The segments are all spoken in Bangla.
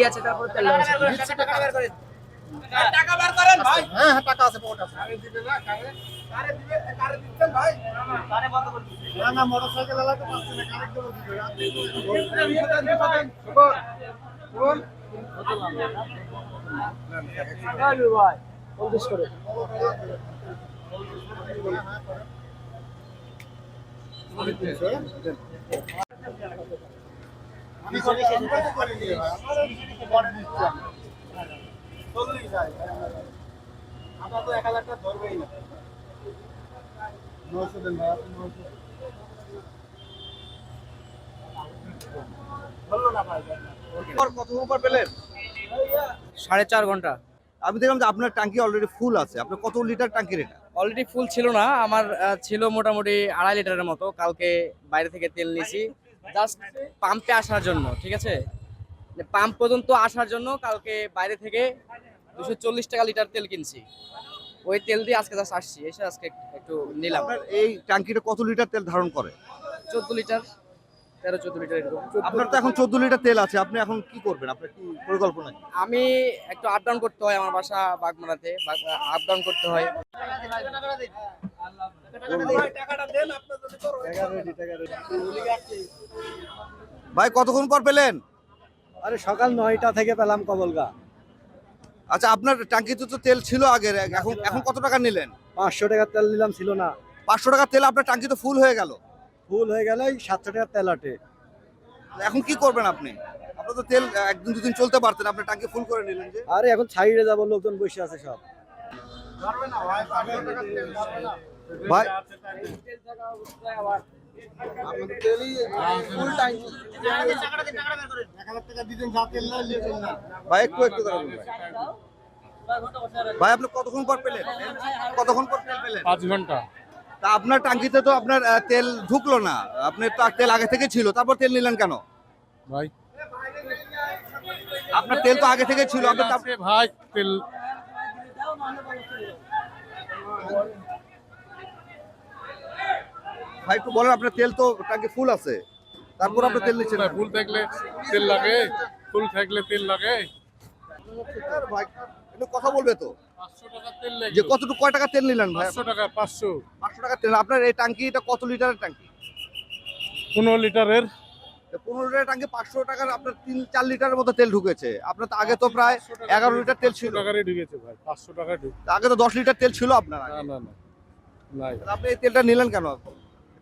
আছে তারপরে তেল লাগাইছি। টাকা বার করেন ভাই। হ্যাঁ হ্যাঁ টাকা আছে পকেটে আছে। আরে দিবে না কারে? কারে দিবে? কারে দিচ্ছেন ভাই? কারে বন্ধ করে দিচ্ছে। না না মোটরসাইকেল চালাতে পারছে না কারে দেব দিবে। আপনি শুনুন। শুনুন। আরে ভাই 50 করে। আমি করে শেষ করে দিয়ে ভাই। আমার বড় দিচ্ছি আমি। চললেই যায়। আমরা তো 1000 টাকা ধরবেই না। 900 দেন ভাই, 900 বললো না ভাই। কত উপর পেলেন? 4.5 ঘন্টা। আমি দেখলাম যে আপনার ট্যাঙ্কি অলরেডি ফুল আছে। আপনার কত লিটার ট্যাঙ্কির এটা? অলরেডি ফুল ছিল না, আমার ছিল মোটামুটি 2.5 লিটারের মতো। কালকে বাইরে থেকে তেল নিয়েছি জাস্ট পাম্পে আসার জন্য, ঠিক আছে? পাম্প পর্যন্ত আসার জন্য কালকে বাইরে থেকে 240 টাকা লিটার তেল কিনছি। ওই তেল দিয়ে আজকে জাস্ট আসছি, এসে আজকে একটু নিলাম। আপনার এই ট্যাঙ্কিটা কত লিটার তেল ধারণ করে? 14 লিটার, 13-14 লিটার এরকম। আপনার তো এখন 14 লিটার তেল আছে, আপনি এখন কি করবেন? আপনার কি পরিকল্পনা কি? আমি একটু আপ ডাউন করতে হয়, আমার বাসা বাগমারাতে, আপ ডাউন করতে হয়। ভাই কতক্ষণ পর পেলেন? আরে সকাল 9টা থেকে পেলাম কবলগা। আচ্ছা আপনার ট্যাঙ্কিতে তো তেল ছিল আগের, এখন এখন কত টাকা নিলেন? 500 টাকার তেল নিলাম, ছিল না। 500 টাকা তেল আপনার ট্যাঙ্কি তো ফুল হয়ে গেল। ফুল হয়ে গেলেই 700 টাকার তেল আটে। এখন কি করবেন আপনি? আপনার তো তেল একদিন দুদিন চলতে পারতেন, আপনার ট্যাঙ্কি ফুল করে নিলেন যে। আরে এখন সাইডে যাবো, লোকজন বসে আছে সব। ধরবে না ভাই, 500 টাকা তেল ধরবে না। ভাই আমাদের তেলই ফুল ট্যাঙ্কি। 1000 টাকা দিবেন যা তেল না নিবেন না। ভাই একটু দাঁড়ান ভাই। ভাই আপনি কতক্ষণ পর পেলেন? কতক্ষণ পর তেল পেলেন? 5 ঘন্টা। তা আপনার ট্যাঙ্কিতে তো আপনার তেল ঢুকলো না, আপনার তো তেল আগে থেকে ছিল, তারপর তেল নিলেন কেন? ভাই আপনার তেল তো আগে থেকে ছিল, আপনি আছে ভাই তেল ভাই একটু বলেন, আপনার তেল তো ট্যাঙ্কি ফুল আছে, তারপর আপনার তেল নিচ্ছেন না। ফুল থাকলে তেল লাগে, ফুল থাকলে তেল লাগে। ভাই একটু কথা বলবে তো 500 টাকা তেল যে লাগে। কতটুকু কয় টাকা তেল নিলেন ভাই? 500 টাকা, 500 500 টাকা তেল। আপনার এই ট্যাঙ্কিটা কত লিটারের ট্যাঙ্কি? 15 লিটারের। 15 লিটারের ট্যাঙ্কি 500 টাকার আপনার 3-4 লিটারের মতো তেল ঢুকেছে। আপনার তো আগে তো প্রায় 11 লিটার তেল ছিল। 500 টাকারই ঢুকেছে ভাই, 500 টাকা ঢুকে। আগে তো 10 লিটার তেল ছিল আপনার আগে। না না না নাই, আপনি এই তেলটা নিলেন কেন?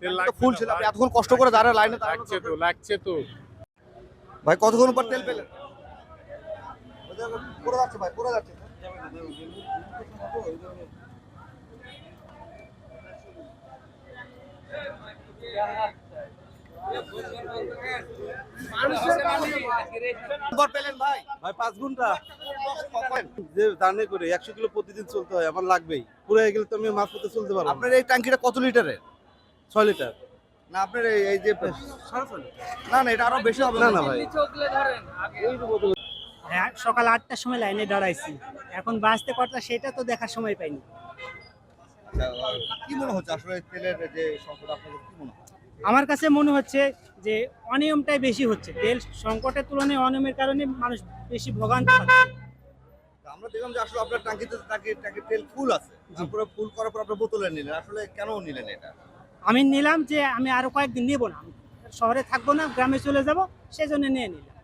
তেল তো লাগছে ফুল না ছিল, আপনি ভাই। এতক্ষণ কষ্ট করে দাঁড়ায় লাইনে লাগছে তো, লাগছে তো। ভাই কতক্ষণ পর তেল পেলেন? পড়ে যাচ্ছে ভাই, পড়ে যাচ্ছে। পর পেলেন ভাই? ভাই 5 ঘন্টা যে জার্নি করে 100 কিলো প্রতিদিন চলতে হয়, আমার লাগবেই। পুরো হয়ে গেলে তো আমি মাছ পথে চলতে পারবো না। আপনার এই ট্যাঙ্কিটা কত লিটারের? 6 লিটার। না আপনার এই যে না না এটা আরো বেশি হবে। না না ভাই, হ্যাঁ, সকাল 8টার সময় লাইনে দাঁড়াইছি, এখন বাঁচতে কতটা সেটা তো দেখার সময় পাইনি। কি মনে হচ্ছে আসলে তেলের যে সংকট, আপনাদের কি মনে হয়? আমার কাছে মনে হচ্ছে যে অনিয়মটাই বেশি হচ্ছে, তেল সংকটের তুলনায় অনিয়মের কারণে মানুষ বেশি ভোগান্তি পাচ্ছে। তা আমরা দেখলাম যে আসলে আপনার ট্যাঙ্কিতে ট্যাঙ্কির তেল ফুল আছে, তারপরে ফুল করার পর আপনার বোতলে নিলেন, আসলে কেন নিলেন এটা? আমি নিলাম যে আমি আরো কয়েকদিন নেবো না, আমি শহরে থাকবো না, গ্রামে চলে যাব, সেজন্য নিয়ে নিলাম।